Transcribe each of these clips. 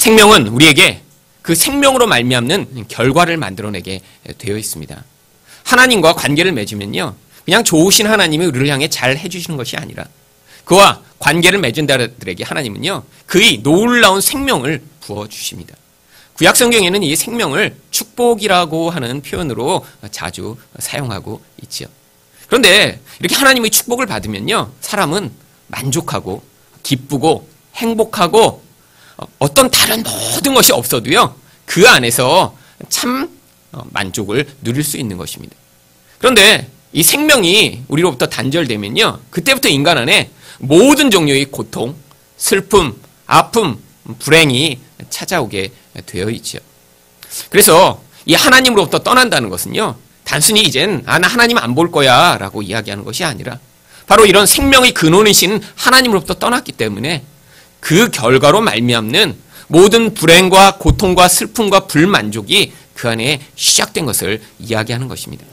생명은 우리에게 그 생명으로 말미암는 결과를 만들어내게 되어 있습니다. 하나님과 관계를 맺으면요, 그냥 좋으신 하나님이 우리를 향해 잘 해주시는 것이 아니라 그와 관계를 맺은 자들에게 하나님은요, 그의 놀라운 생명을 부어주십니다. 구약 성경에는 이 생명을 축복이라고 하는 표현으로 자주 사용하고 있지요. 그런데 이렇게 하나님의 축복을 받으면요, 사람은 만족하고 기쁘고 행복하고 어떤 다른 모든 것이 없어도요, 그 안에서 참 만족을 누릴 수 있는 것입니다. 그런데 이 생명이 우리로부터 단절되면요, 그때부터 인간 안에 모든 종류의 고통, 슬픔, 아픔, 불행이 찾아오게 되어 있죠. 그래서 이 하나님으로부터 떠난다는 것은요, 단순히 이젠 나 하나님 안 볼 거야 라고 이야기하는 것이 아니라 바로 이런 생명의 근원이신 하나님으로부터 떠났기 때문에 그 결과로 말미암는 모든 불행과 고통과 슬픔과 불만족이 그 안에 시작된 것을 이야기하는 것입니다.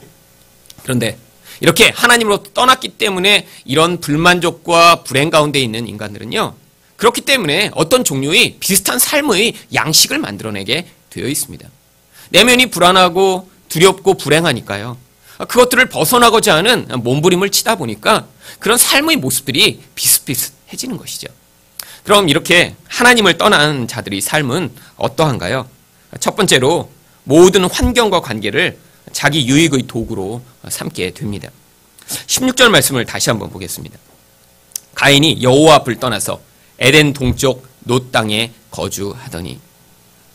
그런데 이렇게 하나님으로부터 떠났기 때문에 이런 불만족과 불행 가운데 있는 인간들은요, 그렇기 때문에 어떤 종류의 비슷한 삶의 양식을 만들어내게 되어 있습니다. 내면이 불안하고 두렵고 불행하니까요, 그것들을 벗어나고자 하는 몸부림을 치다 보니까 그런 삶의 모습들이 비슷비슷해지는 것이죠. 그럼 이렇게 하나님을 떠난 자들의 삶은 어떠한가요? 첫 번째로 모든 환경과 관계를 자기 유익의 도구로 삼게 됩니다. 16절 말씀을 다시 한번 보겠습니다. 가인이 여호와 앞을 떠나서 에덴 동쪽 놋 땅에 거주하더니,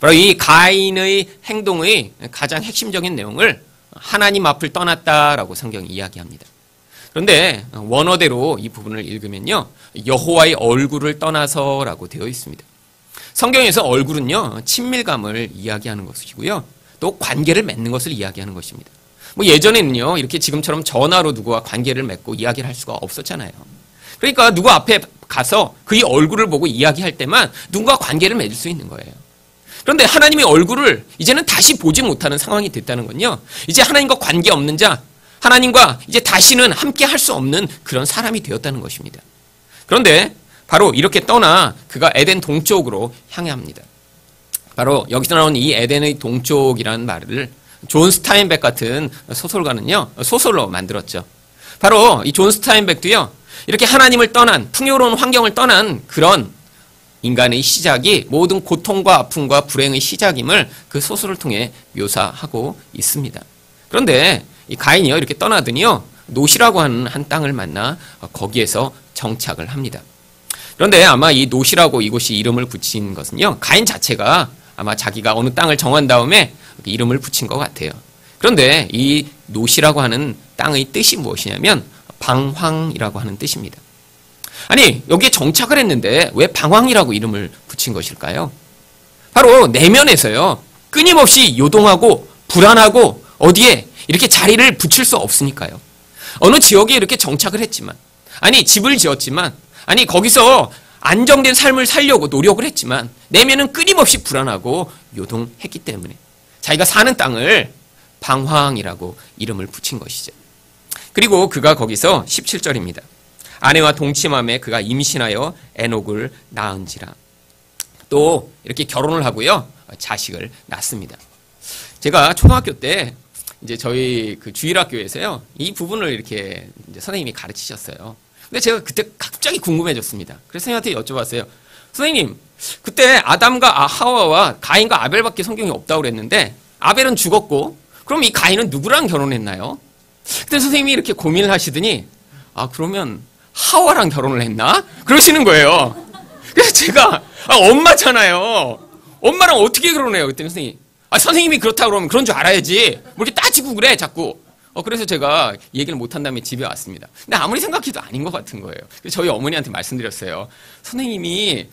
바로 이 가인의 행동의 가장 핵심적인 내용을 하나님 앞을 떠났다라고 성경이 이야기합니다. 그런데 원어대로 이 부분을 읽으면요, 여호와의 얼굴을 떠나서라고 되어 있습니다. 성경에서 얼굴은요, 친밀감을 이야기하는 것이고요, 또 관계를 맺는 것을 이야기하는 것입니다. 예전에는요, 이렇게 지금처럼 전화로 누구와 관계를 맺고 이야기를 할 수가 없었잖아요. 그러니까 누구 앞에 가서 그의 얼굴을 보고 이야기할 때만 누군가 관계를 맺을 수 있는 거예요. 그런데 하나님의 얼굴을 이제는 다시 보지 못하는 상황이 됐다는 건요, 이제 하나님과 관계 없는 자, 하나님과 이제 다시는 함께 할 수 없는 그런 사람이 되었다는 것입니다. 그런데 바로 이렇게 떠나 그가 에덴 동쪽으로 향해 합니다. 바로 여기서 나온 이 에덴의 동쪽이라는 말을 존 스타인백 같은 소설가는요, 소설로 만들었죠. 바로 이 존 스타인백도요, 이렇게 하나님을 떠난, 풍요로운 환경을 떠난 그런 인간의 시작이 모든 고통과 아픔과 불행의 시작임을 그 소설을 통해 묘사하고 있습니다. 그런데 이 가인이요, 이렇게 떠나더니요, 놋이라고 하는 한 땅을 만나 거기에서 정착을 합니다. 그런데 아마 이 놋이라고 이곳이 이름을 붙인 것은요, 가인 자체가 아마 자기가 어느 땅을 정한 다음에 이름을 붙인 것 같아요. 그런데 이 놋이라고 하는 땅의 뜻이 무엇이냐면 방황이라고 하는 뜻입니다. 아니, 여기에 정착을 했는데 왜 방황이라고 이름을 붙인 것일까요? 바로 내면에서요, 끊임없이 요동하고 불안하고 어디에 이렇게 자리를 붙일 수 없으니까요. 어느 지역에 이렇게 정착을 했지만, 아니 집을 지었지만, 아니 거기서 안정된 삶을 살려고 노력을 했지만 내면은 끊임없이 불안하고 요동했기 때문에 자기가 사는 땅을 방황이라고 이름을 붙인 것이죠. 그리고 그가 거기서 17절입니다. 아내와 동침함에 그가 임신하여 에녹을 낳은지라. 또 이렇게 결혼을 하고요, 자식을 낳습니다. 제가 초등학교 때 이제 저희 그 주일학교에서요, 이 부분을 이렇게 이제 선생님이 가르치셨어요. 근데 제가 그때 갑자기 궁금해졌습니다. 그래서 선생님한테 여쭤봤어요. 선생님, 그때 아담과 하와와 가인과 아벨밖에 성경이 없다고 그랬는데 아벨은 죽었고 그럼 이 가인은 누구랑 결혼했나요? 그때 선생님이 이렇게 고민을 하시더니, 그러면 하와랑 결혼을 했나? 그러시는 거예요. 그래서 제가 엄마잖아요. 엄마랑 어떻게 결혼해요? 그랬더니 선생님이, 선생님이 그렇다고 그러면 그런 줄 알아야지. 뭐 이렇게 따지고 그래 자꾸. 그래서 제가 얘기를 못한 다음에 집에 왔습니다. 근데 아무리 생각해도 아닌 것 같은 거예요. 그래서 저희 어머니한테 말씀드렸어요. 선생님이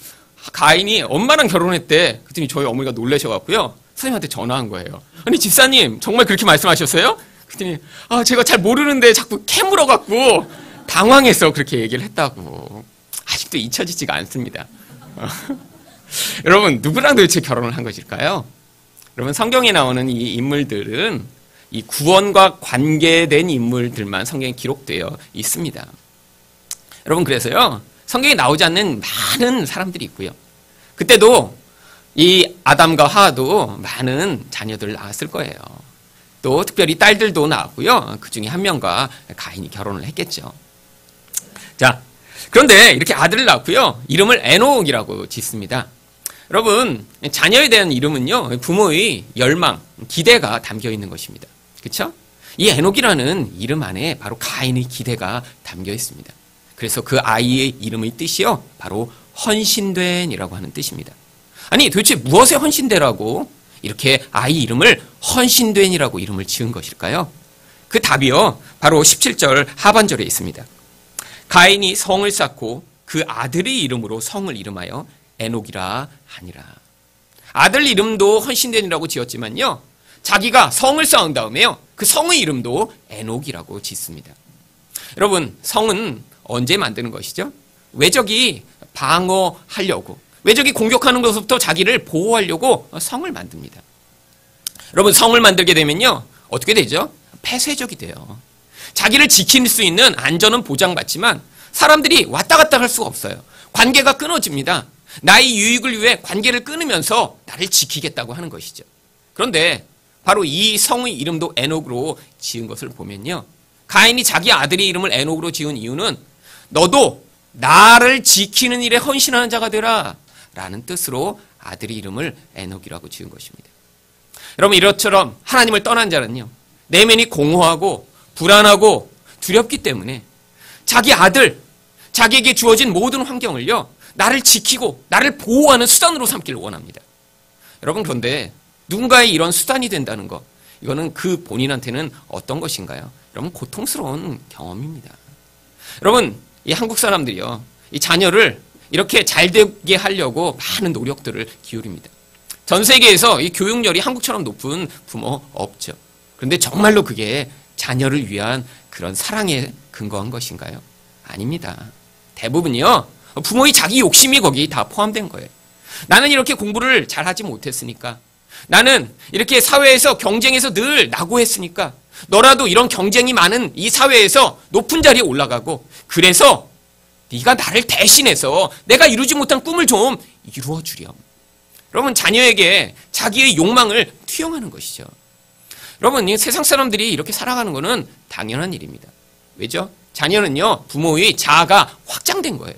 가인이 엄마랑 결혼했대. 그랬더니 저희 어머니가 놀라셔갖고요, 선생님한테 전화한 거예요. 아니 집사님 정말 그렇게 말씀하셨어요? 그랬더니 제가 잘 모르는데 자꾸 캐물어갖고 당황해서 그렇게 얘기를 했다고. 아직도 잊혀지지가 않습니다. 여러분, 누구랑 도대체 결혼을 한 것일까요? 여러분, 성경에 나오는 이 인물들은 이 구원과 관계된 인물들만 성경에 기록되어 있습니다. 여러분, 그래서요, 성경에 나오지 않는 많은 사람들이 있고요. 그때도 이 아담과 하와도 많은 자녀들을 낳았을 거예요. 또 특별히 딸들도 낳았고요. 그 중에 한 명과 가인이 결혼을 했겠죠. 자, 그런데 이렇게 아들을 낳고요. 이름을 에녹이라고 짓습니다. 여러분, 자녀에 대한 이름은요, 부모의 열망, 기대가 담겨 있는 것입니다. 그렇죠? 이 에녹이라는 이름 안에 바로 가인의 기대가 담겨 있습니다. 그래서 그 아이의 이름의 뜻이요, 바로 헌신된이라고 하는 뜻입니다. 아니, 도대체 무엇에 헌신되라고 이렇게 아이 이름을 헌신된이라고 이름을 지은 것일까요? 그 답이요, 바로 17절 하반절에 있습니다. 가인이 성을 쌓고 그 아들의 이름으로 성을 이름하여 에녹이라 하니라. 아들 이름도 헌신된이라고 지었지만요, 자기가 성을 쌓은 다음에요, 그 성의 이름도 에녹이라고 짓습니다. 여러분, 성은 언제 만드는 것이죠? 외적이 방어하려고, 외적이 공격하는 것부터 자기를 보호하려고 성을 만듭니다. 여러분, 성을 만들게 되면요, 어떻게 되죠? 폐쇄적이 돼요. 자기를 지킬 수 있는 안전은 보장받지만 사람들이 왔다 갔다 할 수가 없어요. 관계가 끊어집니다. 나의 유익을 위해 관계를 끊으면서 나를 지키겠다고 하는 것이죠. 그런데 바로 이 성의 이름도 에녹으로 지은 것을 보면요, 가인이 자기 아들의 이름을 에녹으로 지은 이유는 너도 나를 지키는 일에 헌신하는 자가 되라 라는 뜻으로 아들의 이름을 에녹이라고 지은 것입니다. 여러분, 이것처럼 하나님을 떠난 자는요, 내면이 공허하고 불안하고 두렵기 때문에 자기 아들, 자기에게 주어진 모든 환경을요, 나를 지키고 나를 보호하는 수단으로 삼기를 원합니다. 여러분, 그런데 누군가의 이런 수단이 된다는 것, 이거는 그 본인한테는 어떤 것인가요? 여러분, 고통스러운 경험입니다. 여러분, 이 한국 사람들이요, 이 자녀를 이렇게 잘 되게 하려고 많은 노력들을 기울입니다. 전 세계에서 이 교육열이 한국처럼 높은 부모 없죠. 그런데 정말로 그게 자녀를 위한 그런 사랑에 근거한 것인가요? 아닙니다. 대부분이요, 부모의 자기 욕심이 거기 다 포함된 거예요. 나는 이렇게 공부를 잘하지 못했으니까, 나는 이렇게 사회에서 경쟁에서 늘 낙오했으니까 너라도 이런 경쟁이 많은 이 사회에서 높은 자리에 올라가고, 그래서 네가 나를 대신해서 내가 이루지 못한 꿈을 좀 이루어 주렴. 여러분, 자녀에게 자기의 욕망을 투영하는 것이죠. 여러분, 이 세상 사람들이 이렇게 살아가는 것은 당연한 일입니다. 왜죠? 자녀는요, 부모의 자아가 확장된 거예요.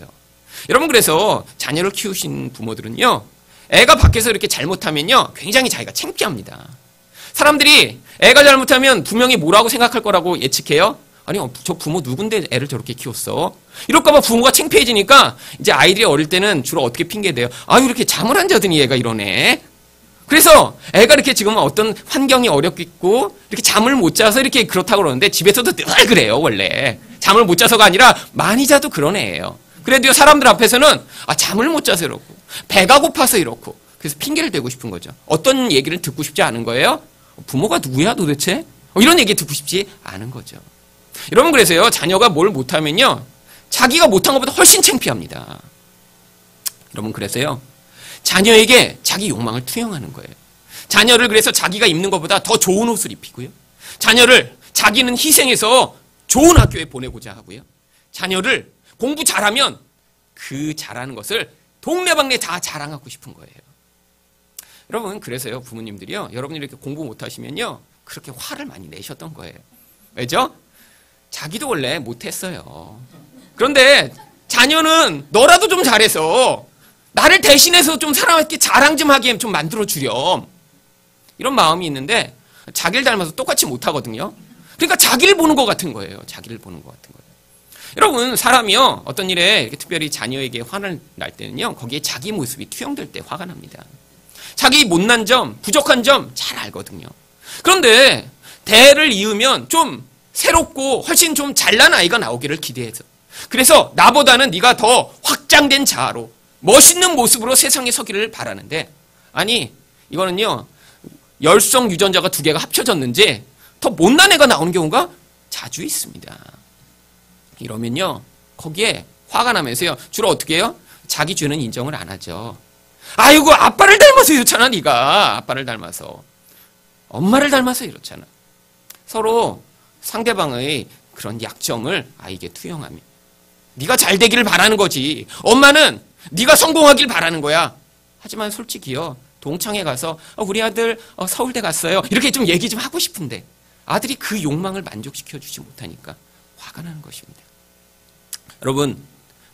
여러분, 그래서 자녀를 키우신 부모들은요, 애가 밖에서 이렇게 잘못하면요, 굉장히 자기가 창피합니다. 사람들이 애가 잘못하면 분명히 뭐라고 생각할 거라고 예측해요? 아니, 저 부모 누군데 애를 저렇게 키웠어? 이럴까봐 부모가 창피해지니까 이제 아이들이 어릴 때는 주로 어떻게 핑계대요? 아유, 이렇게 잠을 안 자더니 얘가 이러네. 그래서 애가 이렇게 지금 어떤 환경이 어렵겠고 이렇게 잠을 못 자서 이렇게 그렇다고 그러는데, 집에서도 늘 그래요. 원래 잠을 못 자서가 아니라 많이 자도 그런 애예요. 그래도요, 사람들 앞에서는 잠을 못 자서 이렇고 배가 고파서 이렇고, 그래서 핑계를 대고 싶은 거죠. 어떤 얘기를 듣고 싶지 않은 거예요? 부모가 누구야 도대체? 이런 얘기 듣고 싶지 않은 거죠. 여러분, 그래서요, 자녀가 뭘 못하면요, 자기가 못한 것보다 훨씬 창피합니다. 여러분, 그래서요, 자녀에게 자기 욕망을 투영하는 거예요. 자녀를 그래서 자기가 입는 것보다 더 좋은 옷을 입히고요, 자녀를 자기는 희생해서 좋은 학교에 보내고자 하고요, 자녀를 공부 잘하면 그 잘하는 것을 동네방네 다 자랑하고 싶은 거예요. 여러분, 그래서요, 부모님들이요, 여러분이 이렇게 공부 못하시면요, 그렇게 화를 많이 내셨던 거예요. 왜죠? 자기도 원래 못했어요. 그런데 자녀는 너라도 좀 잘해서 나를 대신해서 좀 사람에게 자랑 좀 하게 좀 만들어주렴, 이런 마음이 있는데, 자기를 닮아서 똑같이 못하거든요. 그러니까 자기를 보는 것 같은 거예요. 자기를 보는 것 같은 거예요. 여러분, 사람이요, 어떤 일에 이렇게 특별히 자녀에게 화를 날 때는요, 거기에 자기 모습이 투영될 때 화가 납니다. 자기 못난 점, 부족한 점 잘 알거든요. 그런데 대를 이으면 좀 새롭고 훨씬 좀 잘난 아이가 나오기를 기대해서, 그래서 나보다는 네가 더 확장된 자아로 멋있는 모습으로 세상에 서기를 바라는데, 아니, 이거는요, 열성 유전자가 두 개가 합쳐졌는지 더 못난 애가 나오는 경우가 자주 있습니다. 이러면요, 거기에 화가 나면서요, 주로 어떻게 해요? 자기 죄는 인정을 안 하죠. 아이고, 아빠를 닮아서 이렇잖아. 네가 아빠를 닮아서, 엄마를 닮아서 이렇잖아. 서로 상대방의 그런 약점을 아이에게 투영하며, 네가 잘 되기를 바라는 거지, 엄마는 네가 성공하길 바라는 거야. 하지만 솔직히요, 동창회 가서 우리 아들 서울대 갔어요. 이렇게 좀 얘기 좀 하고 싶은데 아들이 그 욕망을 만족시켜주지 못하니까 화가 나는 것입니다. 여러분,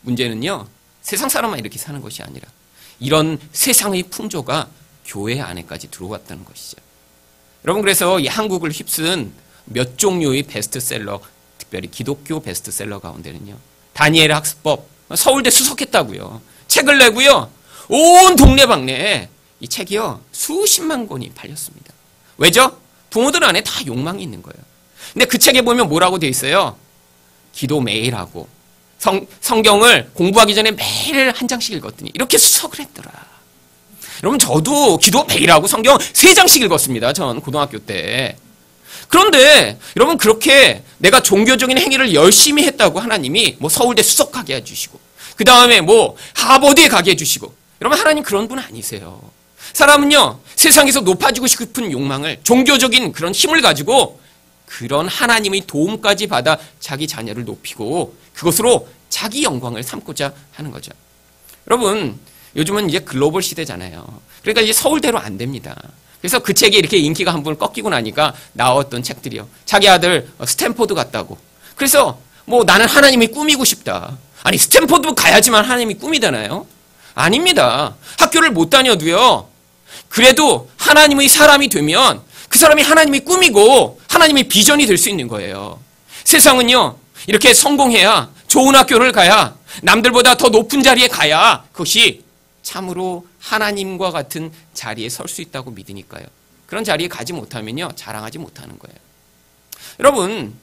문제는요, 세상 사람만 이렇게 사는 것이 아니라 이런 세상의 풍조가 교회 안에까지 들어왔다는 것이죠. 여러분, 그래서 이 한국을 휩쓴 몇 종류의 베스트셀러, 특별히 기독교 베스트셀러 가운데는요, 다니엘 학습법, 서울대 수석했다고요. 책을 내고요, 온 동네방네에 이 책이요, 수십만 권이 팔렸습니다. 왜죠? 부모들 안에 다 욕망이 있는 거예요. 근데 그 책에 보면 뭐라고 돼 있어요? 기도 매일 하고, 성경을 공부하기 전에 매일 한 장씩 읽었더니 이렇게 수석을 했더라. 여러분, 저도 기도 매일 하고 성경 3장씩 읽었습니다. 전 고등학교 때. 그런데 여러분, 그렇게 내가 종교적인 행위를 열심히 했다고 하나님이 뭐 서울대 수석하게 해주시고, 그 다음에 뭐 하버드에 가게 해주시고, 여러분, 하나님 그런 분 아니세요. 사람은요, 세상에서 높아지고 싶은 욕망을, 종교적인 그런 힘을 가지고 그런 하나님의 도움까지 받아 자기 자녀를 높이고 그것으로 자기 영광을 삼고자 하는 거죠. 여러분, 요즘은 이제 글로벌 시대잖아요. 그러니까 이제 서울대로 안 됩니다. 그래서 그 책이 이렇게 인기가 한 번 꺾이고 나니까 나왔던 책들이요, 자기 아들 스탠포드 갔다고. 그래서 뭐 나는 하나님이 꿈이고 싶다. 아니, 스탠포드 가야지만 하나님이 꿈이되나요? 아닙니다. 학교를 못 다녀도요, 그래도 하나님의 사람이 되면 그 사람이 하나님의 꿈이고 하나님의 비전이 될 수 있는 거예요. 세상은요, 이렇게 성공해야, 좋은 학교를 가야, 남들보다 더 높은 자리에 가야 그것이 참으로 하나님과 같은 자리에 설 수 있다고 믿으니까요. 그런 자리에 가지 못하면요, 자랑하지 못하는 거예요. 여러분,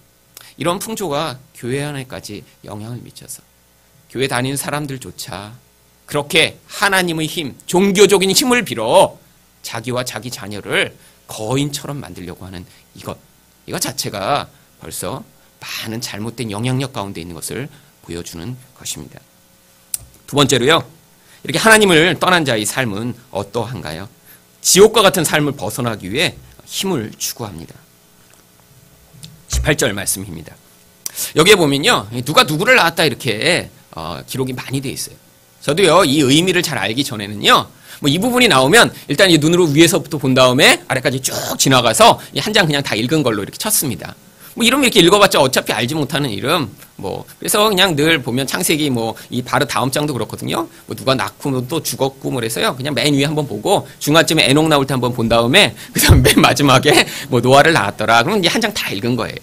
이런 풍조가 교회 안에까지 영향을 미쳐서 교회 다니는 사람들조차 그렇게 하나님의 힘, 종교적인 힘을 빌어 자기와 자기 자녀를 거인처럼 만들려고 하는 이것 자체가 벌써 많은 잘못된 영향력 가운데 있는 것을 보여주는 것입니다. 두 번째로요, 이렇게 하나님을 떠난 자의 삶은 어떠한가요? 지옥과 같은 삶을 벗어나기 위해 힘을 추구합니다. 18절 말씀입니다. 여기에 보면요, 누가 누구를 낳았다 이렇게 기록이 많이 돼 있어요. 저도요, 이 의미를 잘 알기 전에는요, 뭐 이 부분이 나오면 일단 이 눈으로 위에서부터 본 다음에 아래까지 쭉 지나가서 한 장 그냥 다 읽은 걸로 이렇게 쳤습니다. 뭐 이름 이렇게 읽어봤자 어차피 알지 못하는 이름, 뭐 그래서 그냥 늘 보면 창세기 뭐 이 바로 다음 장도 그렇거든요. 뭐 누가 낳고 또 죽었고 뭐 그래서요, 그냥 맨 위에 한번 보고 중간쯤에 에녹 나올 때 한번 본 다음에 그다음 맨 마지막에 뭐 노아를 낳았더라. 그러면 이제 한 장 다 읽은 거예요.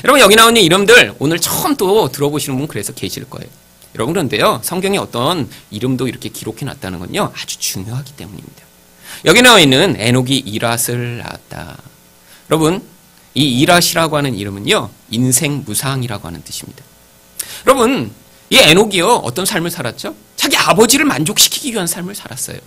여러분, 여기 나오는 이름들 오늘 처음 또 들어보시는 분 그래서 계실 거예요. 여러분, 그런데요, 성경에 어떤 이름도 이렇게 기록해 놨다는 건요, 아주 중요하기 때문입니다. 여기 나와 있는 에녹이 이랏을 낳았다. 여러분, 이 이랏이라고 하는 이름은요, 인생 무상이라고 하는 뜻입니다. 여러분, 이 에녹이요, 어떤 삶을 살았죠? 자기 아버지를 만족시키기 위한 삶을 살았어요.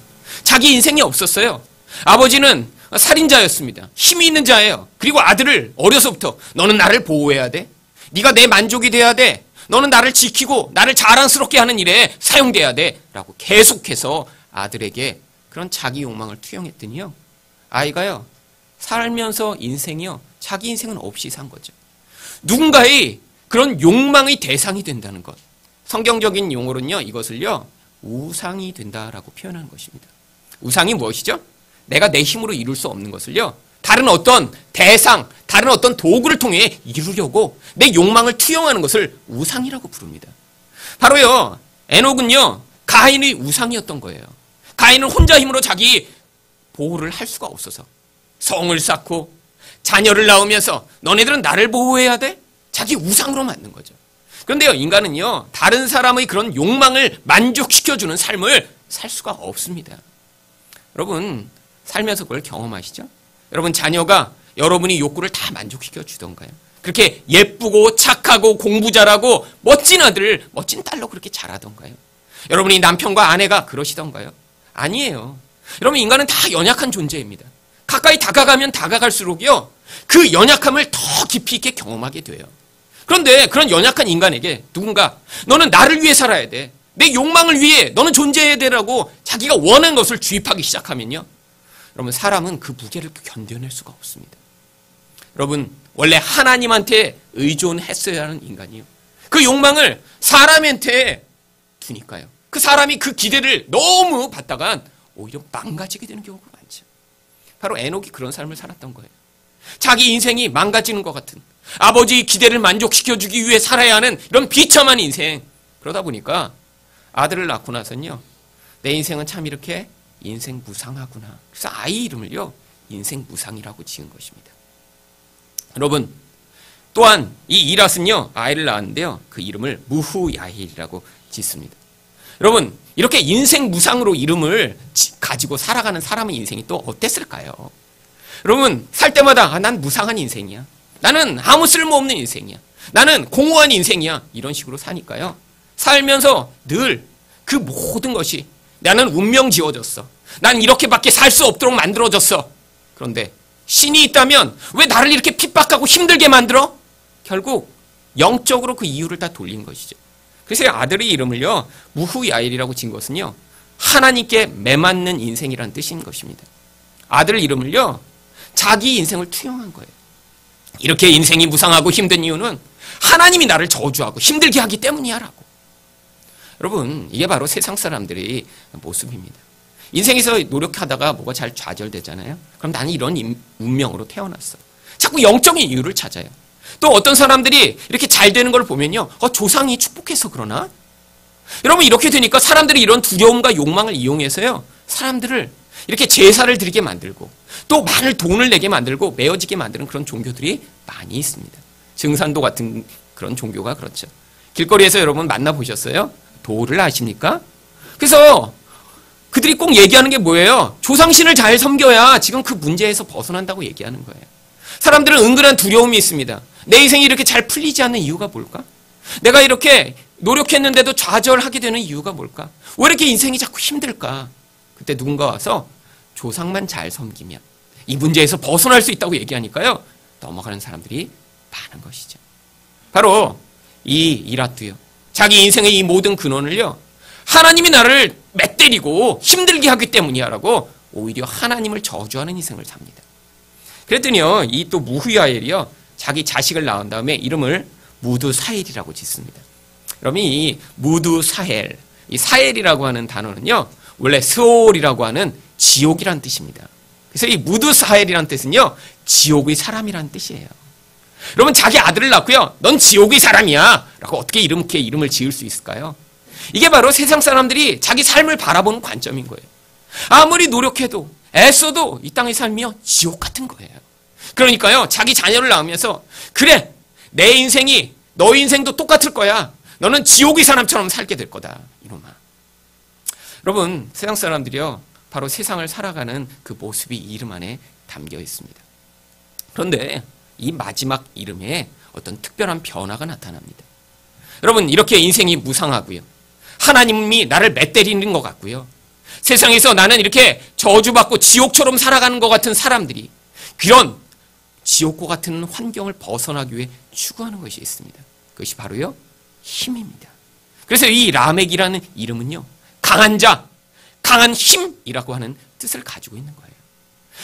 자기 인생이 없었어요. 아버지는 살인자였습니다. 힘이 있는 자예요. 그리고 아들을 어려서부터 너는 나를 보호해야 돼. 네가 내 만족이 돼야 돼. 너는 나를 지키고 나를 자랑스럽게 하는 일에 사용돼야 돼. 라고 계속해서 아들에게 그런 자기 욕망을 투영했더니요, 아이가요, 살면서 인생이요, 자기 인생은 없이 산 거죠. 누군가의 그런 욕망의 대상이 된다는 것. 성경적인 용어로는요, 이것을요, 우상이 된다라고 표현하는 것입니다. 우상이 무엇이죠? 내가 내 힘으로 이룰 수 없는 것을요, 다른 어떤 대상, 다른 어떤 도구를 통해 이루려고 내 욕망을 투영하는 것을 우상이라고 부릅니다. 바로요, 에녹은요, 가인의 우상이었던 거예요. 가인은 혼자 힘으로 자기 보호를 할 수가 없어서 성을 쌓고 자녀를 낳으면서 너네들은 나를 보호해야 돼? 자기 우상으로 만든 거죠. 그런데요, 인간은요, 다른 사람의 그런 욕망을 만족시켜주는 삶을 살 수가 없습니다. 여러분, 살면서 그걸 경험하시죠? 여러분, 자녀가 여러분이 욕구를 다 만족시켜 주던가요? 그렇게 예쁘고 착하고 공부 잘하고 멋진 아들, 멋진 딸로 그렇게 자라던가요? 여러분이 남편과 아내가 그러시던가요? 아니에요. 여러분, 인간은 다 연약한 존재입니다. 가까이 다가가면 다가갈수록요, 그 연약함을 더 깊이 있게 경험하게 돼요. 그런데 그런 연약한 인간에게 누군가 너는 나를 위해 살아야 돼, 내 욕망을 위해 너는 존재해야 되라고 자기가 원하는 것을 주입하기 시작하면요, 여러분, 사람은 그 무게를 견뎌낼 수가 없습니다. 여러분, 원래 하나님한테 의존했어야 하는 인간이요, 그 욕망을 사람한테 두니까요, 그 사람이 그 기대를 너무 받다간 오히려 망가지게 되는 경우가 많죠. 바로 에녹이 그런 삶을 살았던 거예요. 자기 인생이 망가지는 것 같은, 아버지의 기대를 만족시켜주기 위해 살아야 하는 이런 비참한 인생. 그러다 보니까 아들을 낳고 나서는요, 내 인생은 참 이렇게 인생 무상하구나. 그래서 아이 이름을요, 인생 무상이라고 지은 것입니다. 여러분, 또한 이 이랏은요, 아이를 낳았는데요, 그 이름을 무후야힐이라고 짓습니다. 여러분, 이렇게 인생 무상으로 이름을 가지고 살아가는 사람의 인생이 또 어땠을까요? 여러분, 살 때마다 난 무상한 인생이야, 나는 아무 쓸모없는 인생이야, 나는 공허한 인생이야, 이런 식으로 사니까요, 살면서 늘 그 모든 것이 나는 운명 지어졌어, 난 이렇게밖에 살 수 없도록 만들어졌어. 그런데 신이 있다면 왜 나를 이렇게 핍박하고 힘들게 만들어? 결국 영적으로 그 이유를 다 돌린 것이죠. 그래서 아들의 이름을요, 무후야일이라고 지은 것은요, 하나님께 매맞는 인생이라는 뜻인 것입니다. 아들 이름을요, 자기 인생을 투영한 거예요. 이렇게 인생이 무상하고 힘든 이유는 하나님이 나를 저주하고 힘들게 하기 때문이야라고. 여러분, 이게 바로 세상 사람들의 모습입니다. 인생에서 노력하다가 뭐가 잘 좌절되잖아요. 그럼 나는 이런 운명으로 태어났어. 자꾸 영적인 이유를 찾아요. 또 어떤 사람들이 이렇게 잘 되는 걸 보면요, 조상이 축복해서 그러나? 여러분, 이렇게 되니까 사람들이 이런 두려움과 욕망을 이용해서요, 사람들을 이렇게 제사를 드리게 만들고 또 많은 돈을 내게 만들고 메어지게 만드는 그런 종교들이 많이 있습니다. 증산도 같은 그런 종교가 그렇죠. 길거리에서 여러분 만나보셨어요? 도를 아십니까? 그래서 그들이 꼭 얘기하는 게 뭐예요? 조상신을 잘 섬겨야 지금 그 문제에서 벗어난다고 얘기하는 거예요. 사람들은 은근한 두려움이 있습니다. 내 인생이 이렇게 잘 풀리지 않는 이유가 뭘까? 내가 이렇게 노력했는데도 좌절하게 되는 이유가 뭘까? 왜 이렇게 인생이 자꾸 힘들까? 그때 누군가 와서 조상만 잘 섬기면 이 문제에서 벗어날 수 있다고 얘기하니까요, 넘어가는 사람들이 많은 것이죠. 바로 이 이랏도요, 자기 인생의 이 모든 근원을요, 하나님이 나를 맷때리고 힘들게 하기 때문이야 라고 오히려 하나님을 저주하는 인생을 삽니다. 그랬더니요, 이 또 무후야엘이요, 자기 자식을 낳은 다음에 이름을 무드사헬이라고 짓습니다. 그러면 이 무드사헬, 이 사헬이라고 하는 단어는요, 원래 스올이라고 하는 지옥이란 뜻입니다. 그래서 이 무드사헬이란 뜻은요, 지옥의 사람이란 뜻이에요. 여러분, 자기 아들을 낳고요, 넌 지옥의 사람이야 라고 어떻게 이렇게 이름을 지을 수 있을까요? 이게 바로 세상 사람들이 자기 삶을 바라보는 관점인 거예요. 아무리 노력해도 애써도 이 땅의 삶이요, 지옥 같은 거예요. 그러니까요, 자기 자녀를 낳으면서 그래, 내 인생이 너 인생도 똑같을 거야, 너는 지옥의 사람처럼 살게 될 거다, 이놈아. 여러분, 세상 사람들이요, 바로 세상을 살아가는 그 모습이 이 이름 안에 담겨 있습니다. 그런데 이 마지막 이름에 어떤 특별한 변화가 나타납니다. 여러분, 이렇게 인생이 무상하고요, 하나님이 나를 맷때리는 것 같고요, 세상에서 나는 이렇게 저주받고 지옥처럼 살아가는 것 같은 사람들이 그런 지옥과 같은 환경을 벗어나기 위해 추구하는 것이 있습니다. 그것이 바로요, 힘입니다. 그래서 이 라멕이라는 이름은요, 강한 자, 강한 힘이라고 하는 뜻을 가지고 있는 거예요.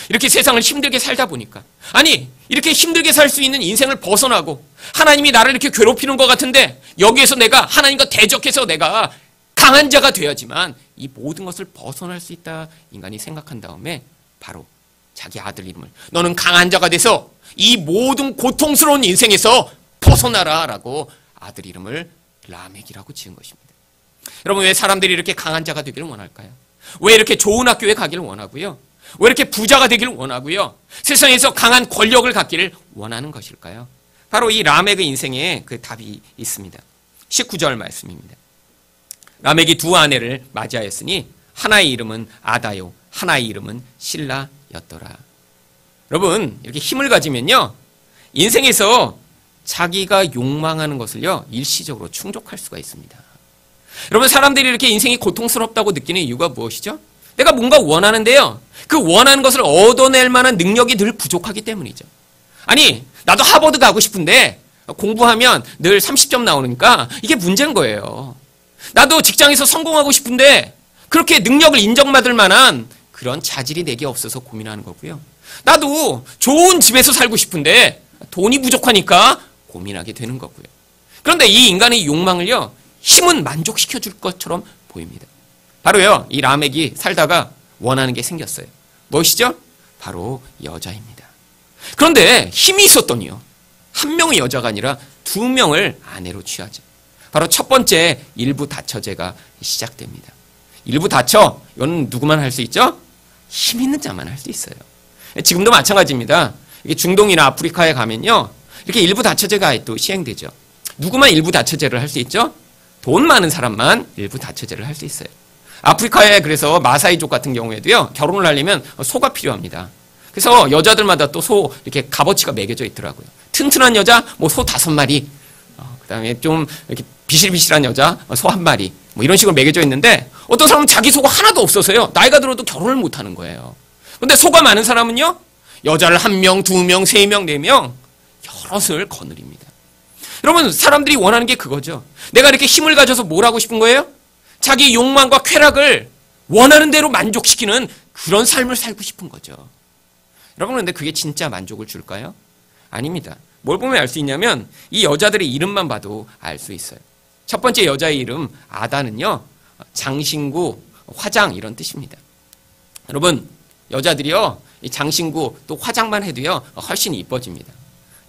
이렇게 세상을 힘들게 살다 보니까, 아니 이렇게 힘들게 살 수 있는 인생을 벗어나고 하나님이 나를 이렇게 괴롭히는 것 같은데 여기에서 내가 하나님과 대적해서 내가 강한 자가 되어야지만 이 모든 것을 벗어날 수 있다, 인간이 생각한 다음에 바로 자기 아들 이름을, 너는 강한 자가 돼서 이 모든 고통스러운 인생에서 벗어나라 라고 아들 이름을 라멕이라고 지은 것입니다. 여러분, 왜 사람들이 이렇게 강한 자가 되기를 원할까요? 왜 이렇게 좋은 학교에 가기를 원하고요? 왜 이렇게 부자가 되기를 원하고요? 세상에서 강한 권력을 갖기를 원하는 것일까요? 바로 이 라멕의 인생에 그 답이 있습니다. 19절 말씀입니다. 라멕이 두 아내를 맞이하였으니 하나의 이름은 아다요, 하나의 이름은 실라였더라. 여러분, 이렇게 힘을 가지면요, 인생에서 자기가 욕망하는 것을요, 일시적으로 충족할 수가 있습니다. 여러분, 사람들이 이렇게 인생이 고통스럽다고 느끼는 이유가 무엇이죠? 내가 뭔가 원하는데요, 그 원하는 것을 얻어낼 만한 능력이 늘 부족하기 때문이죠. 아니, 나도 하버드 가고 싶은데 공부하면 늘 30점 나오니까 이게 문제인 거예요. 나도 직장에서 성공하고 싶은데 그렇게 능력을 인정받을 만한 그런 자질이 내게 없어서 고민하는 거고요. 나도 좋은 집에서 살고 싶은데 돈이 부족하니까 고민하게 되는 거고요. 그런데 이 인간의 욕망을요, 힘은 만족시켜 줄 것처럼 보입니다. 바로요, 이 라멕이 살다가 원하는 게 생겼어요. 무엇이죠? 바로 여자입니다. 그런데 힘이 있었더니요. 한 명의 여자가 아니라 두 명을 아내로 취하죠. 바로 첫 번째 일부 다처제가 시작됩니다. 일부 다처, 이건 누구만 할 수 있죠? 힘 있는 자만 할 수 있어요. 지금도 마찬가지입니다. 이게 중동이나 아프리카에 가면요. 이렇게 일부 다처제가 또 시행되죠. 누구만 일부 다처제를 할 수 있죠? 돈 많은 사람만 일부 다처제를 할 수 있어요. 아프리카에 그래서 마사이족 같은 경우에도요. 결혼을 하려면 소가 필요합니다. 그래서 여자들마다 또 소 이렇게 값어치가 매겨져 있더라고요. 튼튼한 여자 뭐 소 5마리, 그다음에 좀 이렇게 비실비실한 여자 소 1마리, 뭐 이런 식으로 매겨져 있는데 어떤 사람은 자기 소가 하나도 없어서요. 나이가 들어도 결혼을 못 하는 거예요. 근데 소가 많은 사람은요. 여자를 1명, 2명, 3명, 4명 여럿을 거느립니다. 여러분, 사람들이 원하는 게 그거죠. 내가 이렇게 힘을 가져서 뭘 하고 싶은 거예요? 자기 욕망과 쾌락을 원하는 대로 만족시키는 그런 삶을 살고 싶은 거죠. 여러분, 근데 그게 진짜 만족을 줄까요? 아닙니다. 뭘 보면 알 수 있냐면 이 여자들의 이름만 봐도 알 수 있어요. 첫 번째 여자의 이름 아다는요. 장신구, 화장 이런 뜻입니다. 여러분, 여자들이요. 이 장신구 또 화장만 해도요. 훨씬 이뻐집니다.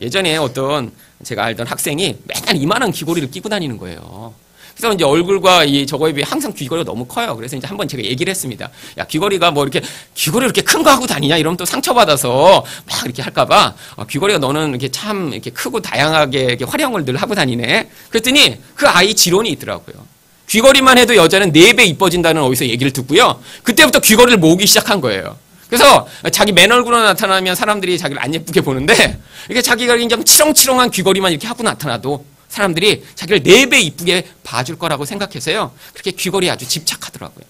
예전에 어떤 제가 알던 학생이 맨날 이만한 귀걸이를 끼고 다니는 거예요. 그래서 이제 얼굴과 이 저거에 비해 항상 귀걸이가 너무 커요. 그래서 이제 한번 제가 얘기를 했습니다. 야, 귀걸이가 뭐 이렇게 귀걸이 이렇게 큰 거 하고 다니냐? 이러면 또 상처받아서 막 이렇게 할까봐 귀걸이가 너는 이렇게 참 이렇게 크고 다양하게 이렇게 활용을 늘 하고 다니네. 그랬더니 그 아이 지론이 있더라고요. 귀걸이만 해도 여자는 4배 이뻐진다는 어디서 얘기를 듣고요. 그때부터 귀걸이를 모으기 시작한 거예요. 그래서 자기 맨 얼굴로 나타나면 사람들이 자기를 안 예쁘게 보는데 이게 자기가 그냥 치렁치렁한 귀걸이만 이렇게 하고 나타나도 사람들이 자기를 4배 이쁘게 봐줄 거라고 생각해서요. 그렇게 귀걸이에 아주 집착하더라고요.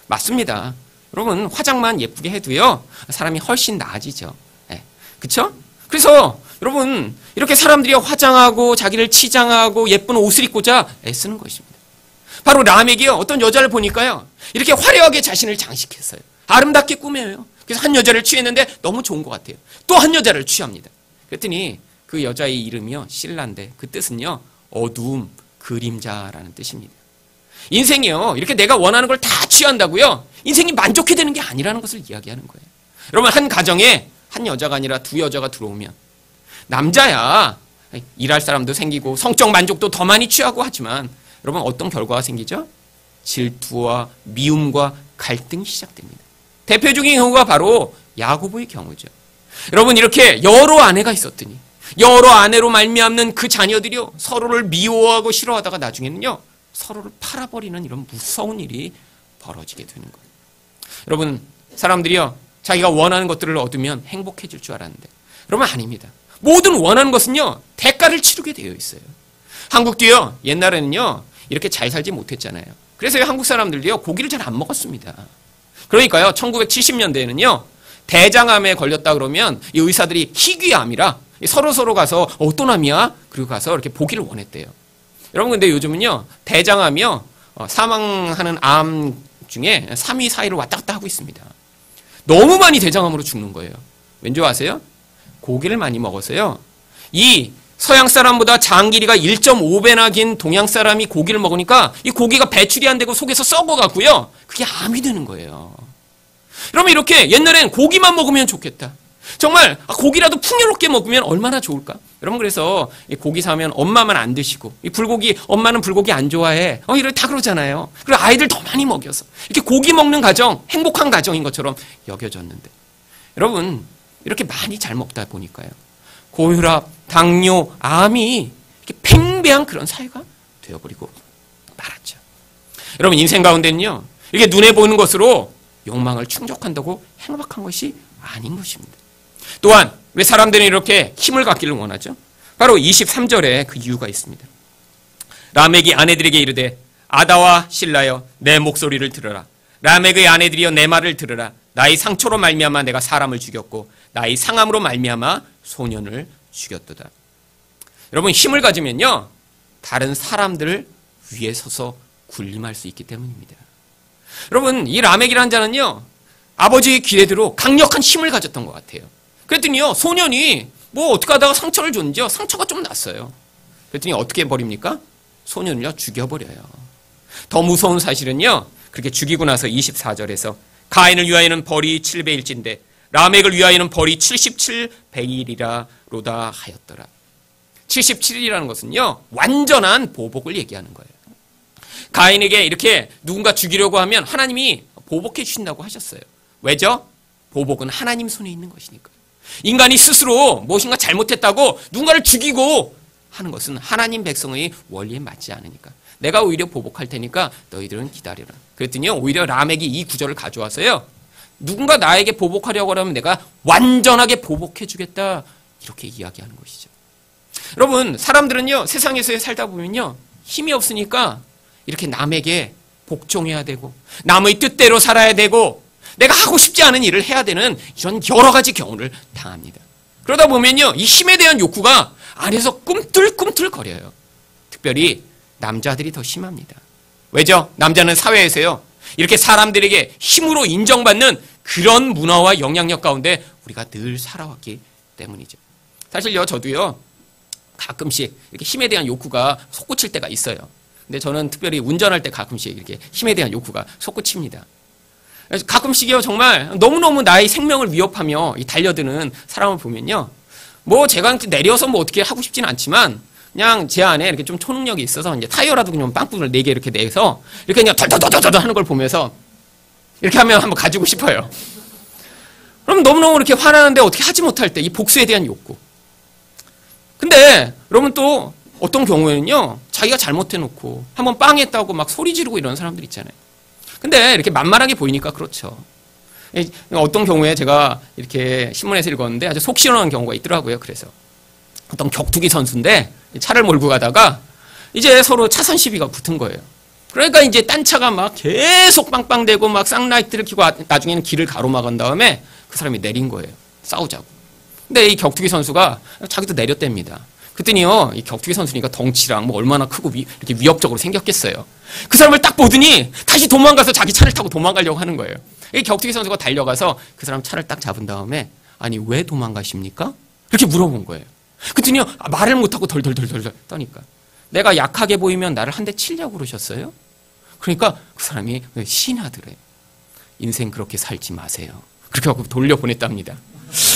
맞습니다. 여러분, 화장만 예쁘게 해도요. 사람이 훨씬 나아지죠. 네. 그쵸? 그래서 여러분, 이렇게 사람들이 화장하고 자기를 치장하고 예쁜 옷을 입고자 애쓰는 것입니다. 바로 라멕이요. 어떤 여자를 보니까요. 이렇게 화려하게 자신을 장식했어요. 아름답게 꾸며요. 그래서 한 여자를 취했는데 너무 좋은 것 같아요. 또 한 여자를 취합니다. 그랬더니 그 여자의 이름이요. 신라인데 그 뜻은요. 어두움, 그림자라는 뜻입니다. 인생이요. 이렇게 내가 원하는 걸 다 취한다고요. 인생이 만족해 되는 게 아니라는 것을 이야기하는 거예요. 여러분, 한 가정에 한 여자가 아니라 2 여자가 들어오면 남자야 일할 사람도 생기고 성적 만족도 더 많이 취하고 하지만 여러분 어떤 결과가 생기죠? 질투와 미움과 갈등이 시작됩니다. 대표적인 경우가 바로 야고보의 경우죠. 여러분, 이렇게 여러 아내가 있었더니 여러 아내로 말미암는 그 자녀들이요. 서로를 미워하고 싫어하다가 나중에는요. 서로를 팔아버리는 이런 무서운 일이 벌어지게 되는 거예요. 여러분, 사람들이요. 자기가 원하는 것들을 얻으면 행복해질 줄 알았는데 여러분, 아닙니다. 모든 원하는 것은요. 대가를 치르게 되어 있어요. 한국도요. 옛날에는요. 이렇게 잘 살지 못했잖아요. 그래서 한국 사람들도요. 고기를 잘 안 먹었습니다. 그러니까요. 1970년대에는요. 대장암에 걸렸다 그러면 이 의사들이 희귀암이라 서로 가서 어떤 암이야? 그리고 가서 이렇게 보기를 원했대요. 여러분, 근데 요즘은요. 대장암이요. 사망하는 암 중에 3위, 4위를 왔다 갔다 하고 있습니다. 너무 많이 대장암으로 죽는 거예요. 왠지 아세요? 고기를 많이 먹어서요. 이 서양 사람보다 장 길이가 1.5배나 긴 동양 사람이 고기를 먹으니까 이 고기가 배출이 안 되고 속에서 썩어가고요. 그게 암이 되는 거예요. 여러분, 이렇게 옛날엔 고기만 먹으면 좋겠다. 정말 고기라도 풍요롭게 먹으면 얼마나 좋을까? 여러분, 그래서 고기 사면 엄마만 안 드시고 이 불고기, 엄마는 불고기 안 좋아해. 이렇게 다 그러잖아요. 그리고 아이들 더 많이 먹여서 이렇게 고기 먹는 가정, 행복한 가정인 것처럼 여겨졌는데 여러분, 이렇게 많이 잘 먹다 보니까요. 고혈압, 당뇨, 암이 이렇게 팽배한 그런 사회가 되어버리고 말았죠. 여러분, 인생 가운데는요. 이게 눈에 보이는 것으로 욕망을 충족한다고 행복한 것이 아닌 것입니다. 또한 왜 사람들은 이렇게 힘을 갖기를 원하죠? 바로 23절에 그 이유가 있습니다. 라멕이 아내들에게 이르되 아다와 실라여 내 목소리를 들으라. 라멕의 아내들이여 내 말을 들으라. 나의 상처로 말미암아 내가 사람을 죽였고 나의 상함으로 말미암아 소년을 죽였도다. 여러분, 힘을 가지면요. 다른 사람들 위에 서서 군림할 수 있기 때문입니다. 여러분, 이 라멕이라는 자는요. 아버지의 기대대로 강력한 힘을 가졌던 것 같아요. 그랬더니요. 소년이 뭐 어떻게 하다가 상처를 줬는지요. 상처가 좀 났어요. 그랬더니 어떻게 버립니까? 소년을요. 죽여버려요. 더 무서운 사실은요. 그렇게 죽이고 나서 24절에서 가인을 위하여는 벌이 700일째인데 라멕을 위하여는 벌이 7700일이라 로다 하였더라. 77이라는 것은요, 완전한 보복을 얘기하는 거예요. 가인에게 이렇게 누군가 죽이려고 하면 하나님이 보복해 주신다고 하셨어요. 왜죠? 보복은 하나님 손에 있는 것이니까. 인간이 스스로 무엇인가 잘못했다고 누군가를 죽이고 하는 것은 하나님 백성의 원리에 맞지 않으니까. 내가 오히려 보복할 테니까 너희들은 기다려라. 그랬더니요, 오히려 라멕이 이 구절을 가져와서요, 누군가 나에게 보복하려고 하면 내가 완전하게 보복해 주겠다, 이렇게 이야기하는 것이죠. 여러분, 사람들은요, 세상에서 살다 보면요, 힘이 없으니까 이렇게 남에게 복종해야 되고 남의 뜻대로 살아야 되고 내가 하고 싶지 않은 일을 해야 되는 이런 여러 가지 경우를 당합니다. 그러다 보면요, 이 힘에 대한 욕구가 안에서 꿈틀꿈틀 거려요. 특별히 남자들이 더 심합니다. 왜죠? 남자는 사회에서요, 이렇게 사람들에게 힘으로 인정받는 그런 문화와 영향력 가운데 우리가 늘 살아왔기 때문이죠. 사실요, 저도요, 가끔씩 이렇게 힘에 대한 욕구가 솟구칠 때가 있어요. 근데 저는 특별히 운전할 때 가끔씩 이렇게 힘에 대한 욕구가 솟구칩니다. 가끔씩요, 정말 너무너무 나의 생명을 위협하며 달려드는 사람을 보면요, 뭐 제가 내려서 뭐 어떻게 하고 싶지는 않지만 그냥 제 안에 이렇게 좀 초능력이 있어서 이제 타이어라도 그냥 빵꾸를 4개 이렇게 내서 이렇게 그냥 덜덜덜덜 하는 걸 보면서 이렇게 하면 한번 가지고 싶어요. 그럼 너무너무 이렇게 화나는데 어떻게 하지 못할 때 이 복수에 대한 욕구. 근데 여러분 또 어떤 경우에는요, 자기가 잘못해놓고 한번 빵했다고 막 소리 지르고 이러는 사람들 있잖아요. 근데 이렇게 만만하게 보이니까 그렇죠. 어떤 경우에 제가 이렇게 신문에서 읽었는데 아주 속 시원한 경우가 있더라고요. 그래서 어떤 격투기 선수인데 차를 몰고 가다가 이제 서로 차선 시비가 붙은 거예요. 그러니까 이제 딴 차가 막 계속 빵빵대고 막 쌍라이트를 켜고 나중에는 길을 가로막은 다음에 그 사람이 내린 거예요. 싸우자고. 근데 이 격투기 선수가 자기도 내렸답니다. 그랬더니요, 이 격투기 선수니까 덩치랑 뭐 얼마나 크고 이렇게 위협적으로 생겼겠어요. 그 사람을 딱 보더니 다시 도망가서 자기 차를 타고 도망가려고 하는 거예요. 이 격투기 선수가 달려가서 그 사람 차를 딱 잡은 다음에 아니 왜 도망가십니까? 이렇게 물어본 거예요. 그랬더니요, 말을 못하고 덜덜덜덜 떠니까 내가 약하게 보이면 나를 한 대 치려고 그러셨어요? 그러니까 그 사람이 신하더래요. 인생 그렇게 살지 마세요. 그렇게 하고 돌려보냈답니다.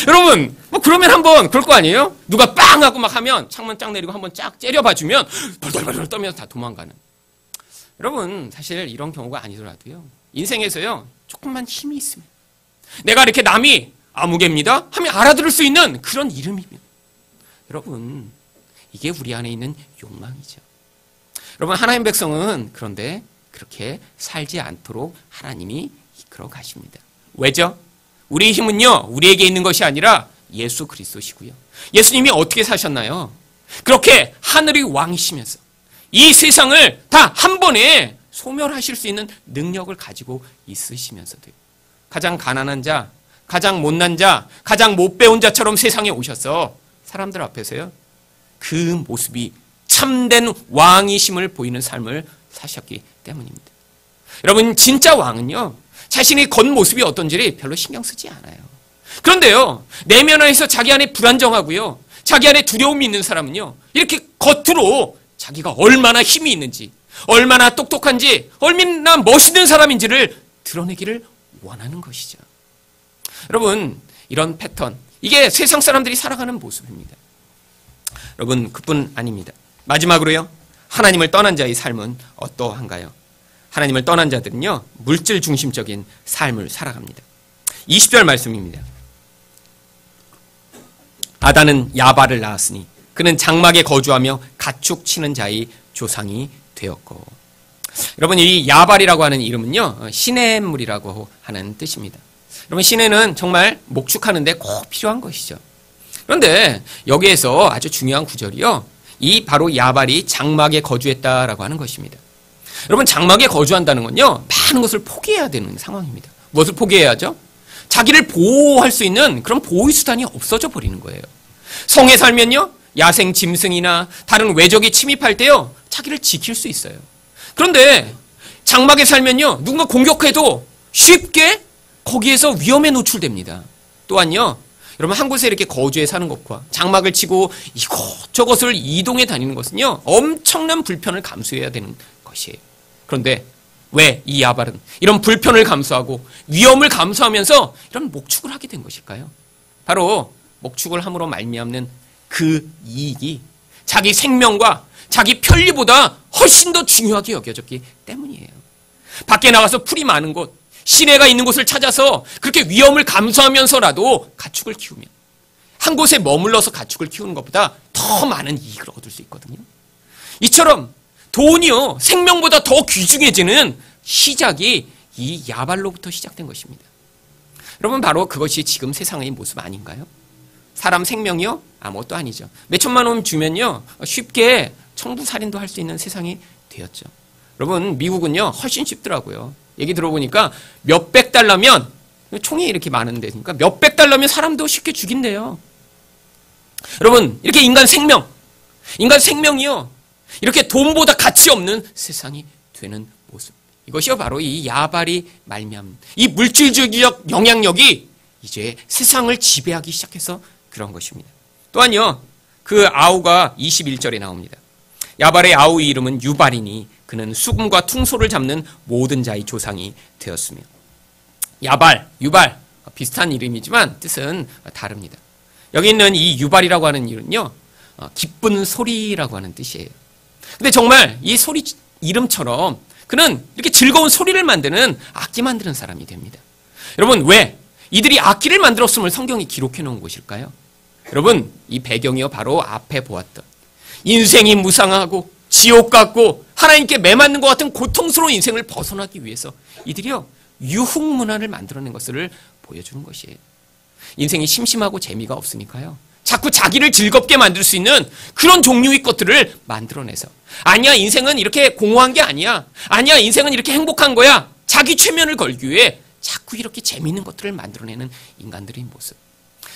여러분, 뭐 그러면 한번 그럴 거 아니에요? 누가 빵 하고 막 하면 창문 쫙 내리고 한번 쫙 째려봐주면 덜덜덜 떨면서 다 도망가는. 여러분, 사실 이런 경우가 아니더라도요, 인생에서요, 조금만 힘이 있으면 내가 이렇게 남이 아무개입니다 하면 알아들을 수 있는 그런 이름이면, 여러분, 이게 우리 안에 있는 욕망이죠. 여러분, 하나님 백성은 그런데 그렇게 살지 않도록 하나님이 이끌어 가십니다. 왜죠? 우리의 힘은요, 우리에게 있는 것이 아니라 예수 그리스도시고요. 예수님이 어떻게 사셨나요? 그렇게 하늘의 왕이시면서 이 세상을 다 한 번에 소멸하실 수 있는 능력을 가지고 있으시면서도요, 가장 가난한 자, 가장 못난 자, 가장 못 배운 자처럼 세상에 오셔서 사람들 앞에서요, 그 모습이 참된 왕이심을 보이는 삶을 사셨기 때문입니다. 여러분, 진짜 왕은요, 자신의 겉모습이 어떤지를 별로 신경 쓰지 않아요. 그런데요, 내면에서 자기 안에 불안정하고요, 자기 안에 두려움이 있는 사람은요, 이렇게 겉으로 자기가 얼마나 힘이 있는지, 얼마나 똑똑한지, 얼마나 멋있는 사람인지를 드러내기를 원하는 것이죠. 여러분, 이런 패턴, 이게 세상 사람들이 살아가는 모습입니다. 여러분, 그뿐 아닙니다. 마지막으로요, 하나님을 떠난 자의 삶은 어떠한가요? 하나님을 떠난 자들은요, 물질 중심적인 삶을 살아갑니다. 20절 말씀입니다. 아단은 야발을 낳았으니 그는 장막에 거주하며 가축 치는 자의 조상이 되었고. 여러분, 이 야발이라고 하는 이름은요, 시냇물이라고 하는 뜻입니다. 여러분, 시내는 정말 목축하는데 꼭 필요한 것이죠. 그런데 여기에서 아주 중요한 구절이요, 이 바로 야발이 장막에 거주했다라고 하는 것입니다. 여러분, 장막에 거주한다는 건요, 많은 것을 포기해야 되는 상황입니다. 무엇을 포기해야죠? 자기를 보호할 수 있는 그런 보호의 수단이 없어져 버리는 거예요. 성에 살면요, 야생 짐승이나 다른 외적이 침입할 때요, 자기를 지킬 수 있어요. 그런데 장막에 살면요, 누군가 공격해도 쉽게 거기에서 위험에 노출됩니다. 또한요, 여러분, 한 곳에 이렇게 거주해 사는 것과 장막을 치고 이곳저곳을 이동해 다니는 것은요, 엄청난 불편을 감수해야 되는 것이에요. 그런데 왜 이 야발은 이런 불편을 감수하고 위험을 감수하면서 이런 목축을 하게 된 것일까요? 바로 목축을 함으로 말미암는 그 이익이 자기 생명과 자기 편리보다 훨씬 더 중요하게 여겨졌기 때문이에요. 밖에 나가서 풀이 많은 곳, 시내가 있는 곳을 찾아서 그렇게 위험을 감수하면서라도 가축을 키우면 한 곳에 머물러서 가축을 키우는 것보다 더 많은 이익을 얻을 수 있거든요. 이처럼 돈이요, 생명보다 더 귀중해지는 시작이 이 야발로부터 시작된 것입니다. 여러분, 바로 그것이 지금 세상의 모습 아닌가요? 사람 생명이요? 아무것도 아니죠. 몇 천만 원 주면요, 쉽게 청부살인도 할 수 있는 세상이 되었죠. 여러분, 미국은요, 훨씬 쉽더라고요. 얘기 들어보니까 몇백 달러면, 총이 이렇게 많은데, 그러니까 몇백 달러면 사람도 쉽게 죽인대요. 여러분, 이렇게 인간 생명이요, 이렇게 돈보다 가치 없는 세상이 되는 모습. 이것이요, 바로 이 야발이 말미암는 이 물질주의적 영향력이 이제 세상을 지배하기 시작해서 그런 것입니다. 또한요, 그 아우가 21절에 나옵니다. 야발의 아우의 이름은 유발이니 그는 수금과 퉁소를 잡는 모든 자의 조상이 되었으며. 야발, 유발 비슷한 이름이지만 뜻은 다릅니다. 여기 있는 이 유발이라고 하는 이름은요, 기쁜 소리라고 하는 뜻이에요. 근데 정말 이 소리 이름처럼 그는 이렇게 즐거운 소리를 만드는 악기 만드는 사람이 됩니다. 여러분, 왜 이들이 악기를 만들었음을 성경이 기록해 놓은 것일까요? 여러분, 이 배경이요, 바로 앞에 보았던 인생이 무상하고 지옥 같고 하나님께 매맞는 것 같은 고통스러운 인생을 벗어나기 위해서 이들이요, 유흥문화를 만들어낸 것을 보여주는 것이에요. 인생이 심심하고 재미가 없으니까요, 자꾸 자기를 즐겁게 만들 수 있는 그런 종류의 것들을 만들어내서, 아니야, 인생은 이렇게 공허한 게 아니야, 아니야, 인생은 이렇게 행복한 거야, 자기 최면을 걸기 위해 자꾸 이렇게 재미있는 것들을 만들어내는 인간들의 모습.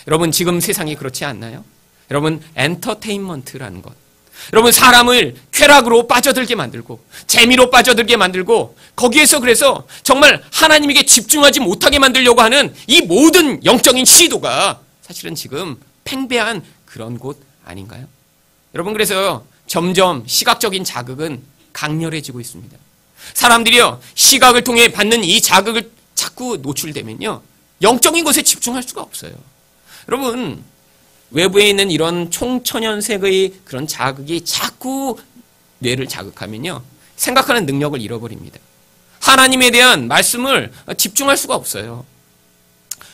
여러분, 지금 세상이 그렇지 않나요? 여러분, 엔터테인먼트라는 것, 여러분, 사람을 쾌락으로 빠져들게 만들고 재미로 빠져들게 만들고 거기에서 그래서 정말 하나님에게 집중하지 못하게 만들려고 하는 이 모든 영적인 시도가 사실은 지금 팽배한 그런 곳 아닌가요? 여러분, 그래서 점점 시각적인 자극은 강렬해지고 있습니다. 사람들이요, 시각을 통해 받는 이 자극을 자꾸 노출되면요, 영적인 것에 집중할 수가 없어요. 여러분, 외부에 있는 이런 총천연색의 그런 자극이 자꾸 뇌를 자극하면요, 생각하는 능력을 잃어버립니다. 하나님에 대한 말씀을 집중할 수가 없어요.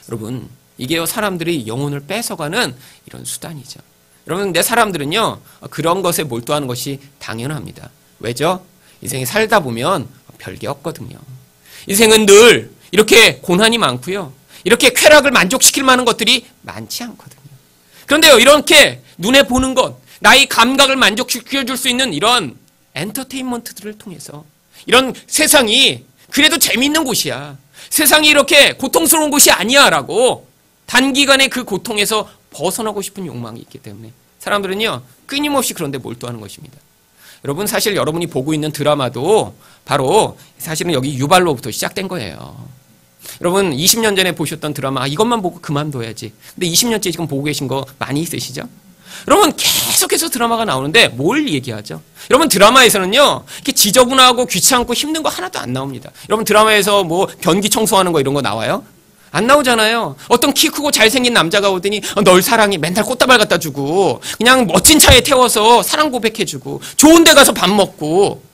여러분, 이게요, 사람들이 영혼을 뺏어가는 이런 수단이죠. 여러분, 근데 사람들은요, 그런 것에 몰두하는 것이 당연합니다. 왜죠? 인생에 살다 보면 별게 없거든요. 인생은 늘 이렇게 고난이 많고요, 이렇게 쾌락을 만족시킬 만한 것들이 많지 않거든요. 그런데요, 이렇게 눈에 보는 것, 나의 감각을 만족시켜줄 수 있는 이런 엔터테인먼트들을 통해서 이런 세상이 그래도 재미있는 곳이야, 세상이 이렇게 고통스러운 곳이 아니야 라고 단기간에 그 고통에서 벗어나고 싶은 욕망이 있기 때문에 사람들은요, 끊임없이 그런 데 몰두하는 것입니다. 여러분, 사실 여러분이 보고 있는 드라마도 바로 사실은 여기 유발로부터 시작된 거예요. 여러분, 20년 전에 보셨던 드라마, 이것만 보고 그만둬야지. 근데 20년째 지금 보고 계신 거 많이 있으시죠? 여러분, 계속해서 드라마가 나오는데 뭘 얘기하죠? 여러분, 드라마에서는요, 이렇게 지저분하고 귀찮고 힘든 거 하나도 안 나옵니다. 여러분, 드라마에서 뭐 변기 청소하는 거 이런 거 나와요? 안 나오잖아요. 어떤 키 크고 잘생긴 남자가 오더니 널 사랑해, 맨날 꽃다발 갖다 주고 그냥 멋진 차에 태워서 사랑 고백해주고 좋은 데 가서 밥 먹고.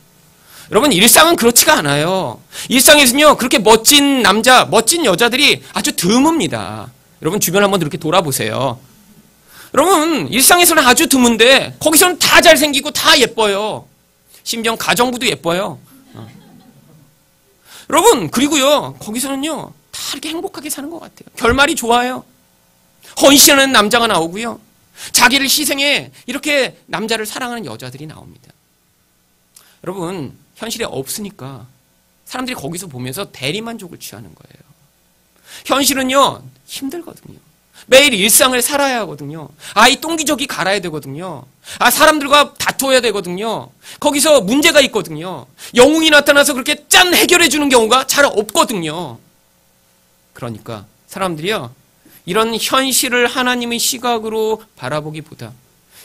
여러분, 일상은 그렇지가 않아요. 일상에서는요, 그렇게 멋진 남자, 멋진 여자들이 아주 드뭅니다. 여러분, 주변 한번 이렇게 돌아보세요. 여러분, 일상에서는 아주 드문데 거기서는 다 잘생기고 다 예뻐요. 심지어 가정부도 예뻐요. 여러분, 그리고요, 거기서는요, 다 이렇게 행복하게 사는 것 같아요. 결말이 좋아요. 헌신하는 남자가 나오고요, 자기를 희생해 이렇게 남자를 사랑하는 여자들이 나옵니다. 여러분, 현실에 없으니까 사람들이 거기서 보면서 대리만족을 취하는 거예요. 현실은요, 힘들거든요. 매일 일상을 살아야 하거든요. 이 똥기저귀 갈아야 되거든요. 사람들과 다퉈야 되거든요. 거기서 문제가 있거든요. 영웅이 나타나서 그렇게 짠 해결해 주는 경우가 잘 없거든요. 그러니까 사람들이요, 이런 현실을 하나님의 시각으로 바라보기보다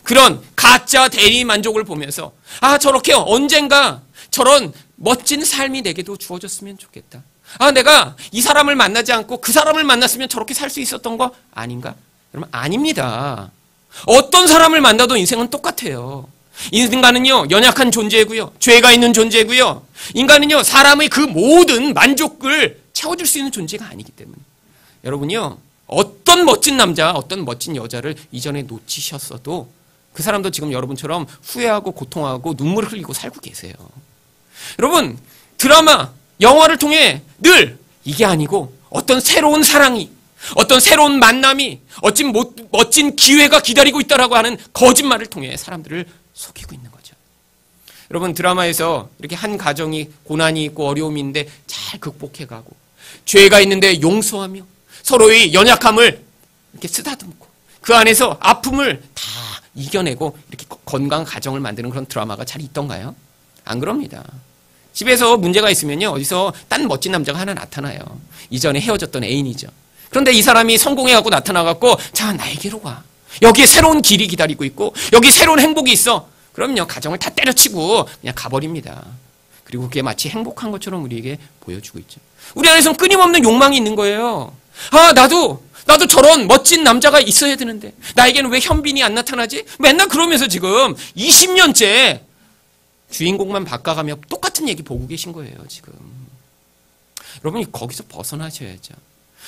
그런 가짜 대리 만족을 보면서 저렇게 언젠가 저런 멋진 삶이 내게도 주어졌으면 좋겠다. 아, 내가 이 사람을 만나지 않고 그 사람을 만났으면 저렇게 살 수 있었던 거 아닌가? 여러분, 아닙니다. 어떤 사람을 만나도 인생은 똑같아요. 인간은요, 연약한 존재고요. 죄가 있는 존재고요. 인간은요, 사람의 그 모든 만족을 채워줄 수 있는 존재가 아니기 때문에. 여러분요, 어떤 멋진 남자, 어떤 멋진 여자를 이전에 놓치셨어도 그 사람도 지금 여러분처럼 후회하고 고통하고 눈물을 흘리고 살고 계세요. 여러분, 드라마, 영화를 통해 늘 이게 아니고 어떤 새로운 사랑이, 어떤 새로운 만남이, 멋진 기회가 기다리고 있다라고 하는 거짓말을 통해 사람들을 속이고 있는 거죠. 여러분, 드라마에서 이렇게 한 가정이 고난이 있고 어려움이 있는데 잘 극복해가고, 죄가 있는데 용서하며 서로의 연약함을 이렇게 쓰다듬고 그 안에서 아픔을 다 이겨내고 이렇게 건강한 가정을 만드는 그런 드라마가 잘 있던가요? 안 그럽니다. 집에서 문제가 있으면요, 어디서 딴 멋진 남자가 하나 나타나요. 이전에 헤어졌던 애인이죠. 그런데 이 사람이 성공해갖고 나타나갖고, 자, 나에게로 와. 여기에 새로운 길이 기다리고 있고, 여기 새로운 행복이 있어. 그럼요, 가정을 다 때려치고 그냥 가버립니다. 그리고 그게 마치 행복한 것처럼 우리에게 보여주고 있죠. 우리 안에서는 끊임없는 욕망이 있는 거예요. 아, 나도 저런 멋진 남자가 있어야 되는데, 나에게는 왜 현빈이 안 나타나지? 맨날 그러면서 지금 20년째 주인공만 바꿔가며 똑같은 얘기 보고 계신 거예요, 지금. 여러분이 거기서 벗어나셔야죠.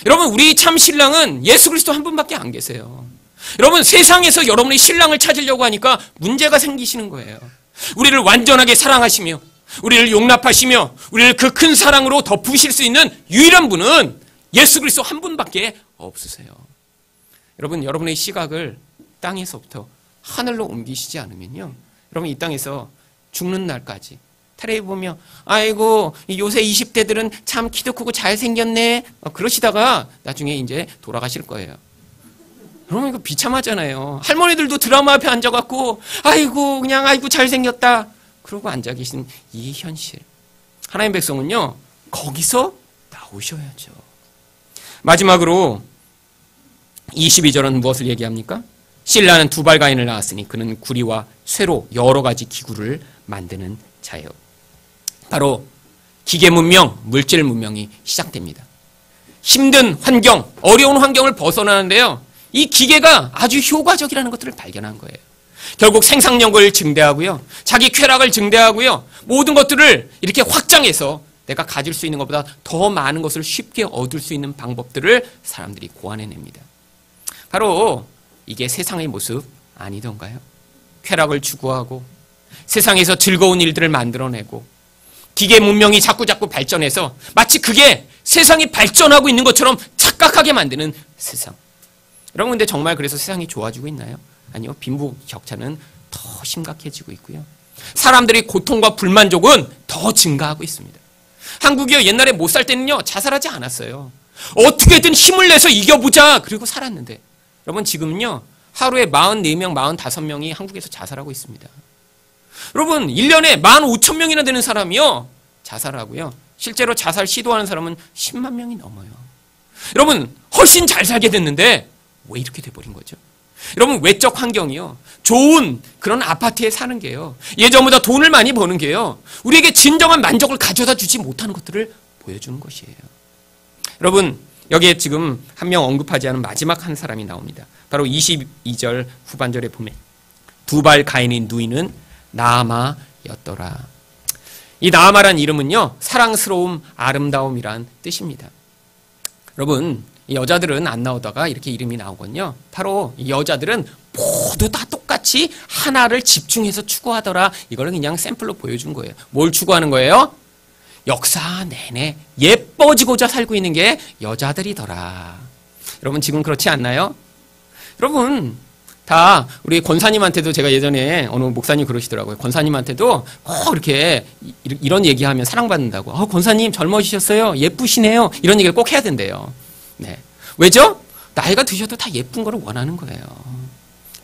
여러분, 우리 참 신랑은 예수 그리스도 한 분밖에 안 계세요. 여러분, 세상에서 여러분의 신랑을 찾으려고 하니까 문제가 생기시는 거예요. 우리를 완전하게 사랑하시며, 우리를 용납하시며, 우리를 그 큰 사랑으로 덮으실 수 있는 유일한 분은 예수 그리스도 한 분밖에 없으세요. 여러분, 여러분의 시각을 땅에서부터 하늘로 옮기시지 않으면요, 여러분 이 땅에서 죽는 날까지 텔레비 보며, 아이고 요새 20대들은 참 키도 크고 잘생겼네, 그러시다가 나중에 이제 돌아가실 거예요. 여러분, 이거 비참하잖아요. 할머니들도 드라마 앞에 앉아갖고 아이고 그냥 아이고 잘생겼다 그러고 앉아 계신 이 현실. 하나님 백성은요, 거기서 나오셔야죠. 마지막으로 22절은 무엇을 얘기합니까? 신라는 두발가인을 낳았으니 그는 구리와 쇠로 여러 가지 기구를 만드는 자예요. 바로 기계 문명, 물질 문명이 시작됩니다. 힘든 환경, 어려운 환경을 벗어나는데요, 이 기계가 아주 효과적이라는 것들을 발견한 거예요. 결국 생산력을 증대하고요, 자기 쾌락을 증대하고요, 모든 것들을 이렇게 확장해서 내가 가질 수 있는 것보다 더 많은 것을 쉽게 얻을 수 있는 방법들을 사람들이 고안해냅니다. 바로 이게 세상의 모습 아니던가요? 쾌락을 추구하고 세상에서 즐거운 일들을 만들어내고 기계 문명이 자꾸자꾸 발전해서 마치 그게 세상이 발전하고 있는 것처럼 착각하게 만드는 세상. 여러분, 근데 정말 그래서 세상이 좋아지고 있나요? 아니요. 빈부격차는 더 심각해지고 있고요. 사람들이 고통과 불만족은 더 증가하고 있습니다. 한국이요, 옛날에 못 살 때는요, 자살하지 않았어요. 어떻게든 힘을 내서 이겨보자 그리고 살았는데, 여러분 지금은요, 하루에 44명, 45명이 한국에서 자살하고 있습니다. 여러분, 1년에 15,000명이나 되는 사람이요, 자살하고요, 실제로 자살 시도하는 사람은 10만 명이 넘어요. 여러분, 훨씬 잘 살게 됐는데 왜 이렇게 돼버린 거죠? 여러분, 외적 환경이요, 좋은 그런 아파트에 사는 게요, 예전보다 돈을 많이 버는 게요, 우리에게 진정한 만족을 가져다 주지 못하는 것들을 보여주는 것이에요. 여러분, 여기에 지금 한 명 언급하지 않은 마지막 한 사람이 나옵니다. 바로 22절 후반절에 보면 두발 가인의 누이는 나아마였더라. 이 나아마란 이름은요, 사랑스러움, 아름다움이란 뜻입니다. 여러분, 이 여자들은 안 나오다가 이렇게 이름이 나오거든요. 바로 이 여자들은 모두 다 똑같이 하나를 집중해서 추구하더라. 이거를 그냥 샘플로 보여준 거예요. 뭘 추구하는 거예요? 역사 내내 예뻐지고자 살고 있는 게 여자들이더라. 여러분, 지금 그렇지 않나요? 여러분, 다 우리 권사님한테도 제가 예전에 어느 목사님 그러시더라고요. 권사님한테도 꼭 이렇게 이런 얘기하면 사랑받는다고. 권사님 젊어지셨어요. 예쁘시네요. 이런 얘기를 꼭 해야 된대요. 네. 왜죠? 나이가 드셔도 다 예쁜 거를 원하는 거예요.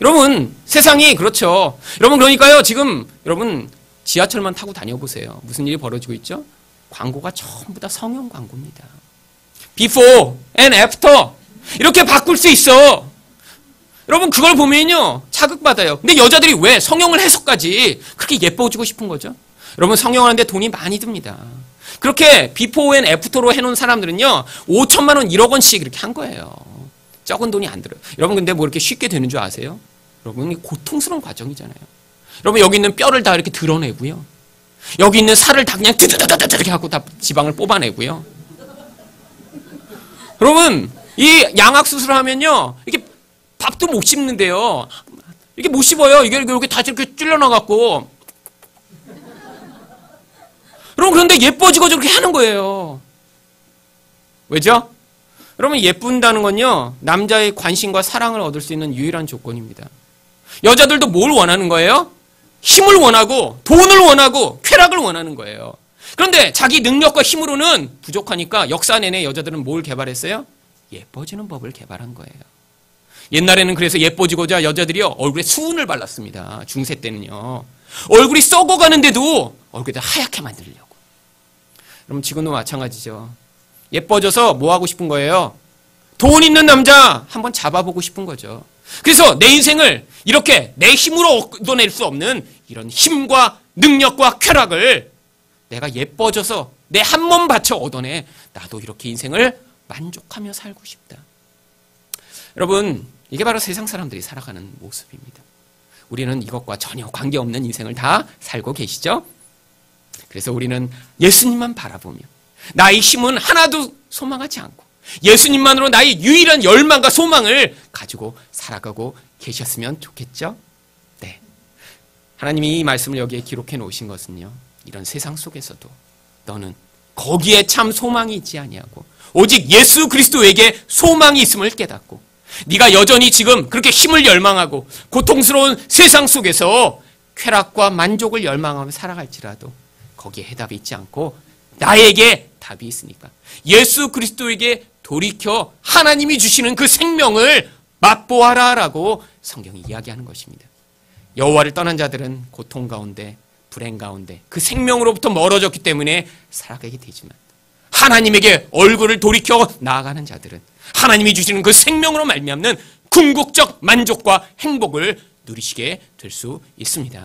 여러분, 세상이 그렇죠. 여러분, 그러니까요, 지금 여러분 지하철만 타고 다녀보세요. 무슨 일이 벌어지고 있죠? 광고가 전부 다 성형 광고입니다. Before and after 이렇게 바꿀 수 있어. 여러분, 그걸 보면요, 자극받아요. 근데 여자들이 왜 성형을 해서까지 그렇게 예뻐지고 싶은 거죠? 여러분 성령하는데 돈이 많이 듭니다. 그렇게 비포 앤 애프터로 해놓은 사람들은요 5천만 원, 1억 원씩 이렇게 한 거예요. 적은 돈이 안 들어요. 여러분 근데 뭐 이렇게 쉽게 되는 줄 아세요? 여러분 고통스러운 과정이잖아요. 여러분 여기 있는 뼈를 다 이렇게 드러내고요. 여기 있는 살을 다 그냥 드드드드드 이렇게 하고 다 지방을 뽑아내고요. 여러분 이 양악 수술을 하면요 이게 밥도 못 씹는데요. 이게 못 씹어요. 이게 이렇게 다 이렇게 찔러나갖고. 여러분 그런데 예뻐지고 저렇게 하는 거예요. 왜죠? 여러분 예쁜다는 건요 남자의 관심과 사랑을 얻을 수 있는 유일한 조건입니다. 여자들도 뭘 원하는 거예요? 힘을 원하고 돈을 원하고 쾌락을 원하는 거예요. 그런데 자기 능력과 힘으로는 부족하니까 역사 내내 여자들은 뭘 개발했어요? 예뻐지는 법을 개발한 거예요. 옛날에는 그래서 예뻐지고자 여자들이요 얼굴에 수은을 발랐습니다. 중세 때는요. 얼굴이 썩어가는데도 얼굴에다 하얗게 만들려고. 그럼 지금도 마찬가지죠. 예뻐져서 뭐 하고 싶은 거예요? 돈 있는 남자 한번 잡아보고 싶은 거죠. 그래서 내 인생을 이렇게 내 힘으로 얻어낼 수 없는 이런 힘과 능력과 쾌락을 내가 예뻐져서 내 한 몸 바쳐 얻어내 나도 이렇게 인생을 만족하며 살고 싶다. 여러분 이게 바로 세상 사람들이 살아가는 모습입니다. 우리는 이것과 전혀 관계없는 인생을 다 살고 계시죠? 그래서 우리는 예수님만 바라보며 나의 힘은 하나도 소망하지 않고 예수님만으로 나의 유일한 열망과 소망을 가지고 살아가고 계셨으면 좋겠죠? 네. 하나님이 이 말씀을 여기에 기록해 놓으신 것은요. 이런 세상 속에서도 너는 거기에 참 소망이 있지 아니하고 오직 예수 그리스도에게 소망이 있음을 깨닫고 네가 여전히 지금 그렇게 힘을 열망하고 고통스러운 세상 속에서 쾌락과 만족을 열망하며 살아갈지라도 거기에 해답이 있지 않고 나에게 답이 있으니까 예수 그리스도에게 돌이켜 하나님이 주시는 그 생명을 맛보아라라고 성경이 이야기하는 것입니다. 여호와를 떠난 자들은 고통 가운데 불행 가운데 그 생명으로부터 멀어졌기 때문에 살아가게 되지만 하나님에게 얼굴을 돌이켜 나아가는 자들은 하나님이 주시는 그 생명으로 말미암는 궁극적 만족과 행복을 누리시게 될 수 있습니다.